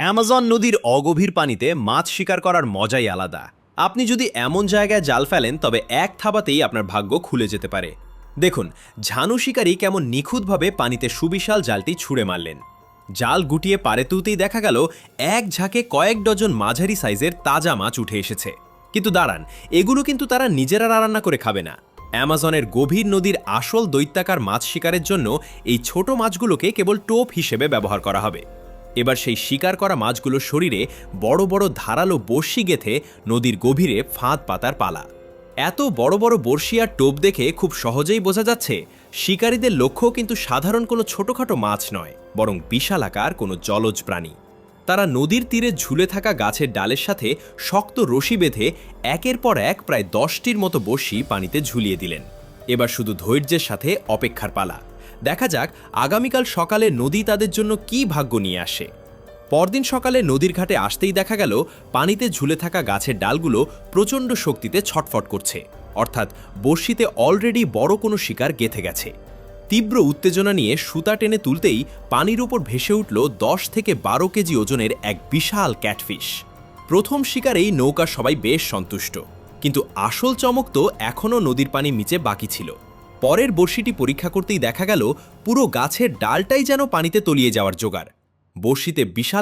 Amazon নদীর অগভীর পানিতে মাছ শিকার করার মজাই আলাদা। আপনি যদি এমন জায়গায় জাল ফেলেন তবে এক থাবাতেই আপনার ভাগ্য খুলে যেতে পারে। দেখুন, ঝানু শিকারী কেমন নিখুঁতভাবে পানিতে সুবিশাল জালটি ছুঁড়ে মারলেন। জাল গুটিয়ে পারে তুলতেই দেখা গেল এক ঝাঁকে কয়েক ডজন মাঝারি সাইজের তাজা মাছ উঠে এসেছে। কিন্তু দাঁড়ান, এগুলো কিন্তু তারা নিজেরা রান্না করে খাবে না। অ্যামাজনের গভীর নদীর আসল দৈত্যাকার মাছ শিকারের জন্য এই ছোট মাছগুলোকে কেবল টোপ হিসেবে ব্যবহার করা হবে। এবার সেই শিকার করা মাছগুলোর শরীরে বড় বড় ধারালো বড়শি গেঁথে নদীর গভীরে ফাঁদ পাতার পালা। এত বড় বড় বড়শি আর টোপ দেখে খুব সহজেই বোঝা যাচ্ছে শিকারীদের লক্ষ্য কিন্তু সাধারণ কোনো ছোটখাটো মাছ নয়, বরং বিশালাকার কোনো জলজ প্রাণী। তারা নদীর তীরে ঝুলে থাকা গাছের ডালের সাথে শক্ত রশি বেঁধে একের পর এক প্রায় 10টির মতো বড়শি পানিতে ঝুলিয়ে দিলেন। এবার শুধু ধৈর্যের সাথে অপেক্ষার পালা। দেখা যাক আগামীকাল সকালে নদী তাদের জন্য কী ভাগ্য নিয়ে আসে। পরদিন সকালে নদীর ঘাটে আসতেই দেখা গেল পানিতে ঝুলে থাকা গাছের ডালগুলো প্রচণ্ড শক্তিতে ছটফট করছে, অর্থাৎ বড়শিতে অলরেডি বড় কোনো শিকার গেঁথে গেছে। তীব্র উত্তেজনা নিয়ে সুতা টেনে তুলতেই পানির উপর ভেসে উঠল 10 থেকে 12 কেজি ওজনের এক বিশাল ক্যাটফিশ। প্রথম শিকারেই নৌকার সবাই বেশ সন্তুষ্ট, কিন্তু আসল চমক তো এখনও নদীর পানি নিচে বাকি ছিল। পরের বড়শিটি পরীক্ষা করতেই দেখা গেল পুরো গাছের ডালটাই যেন পানিতে তলিয়ে যাওয়ার জোগাড়। বড়শিতে বিশাল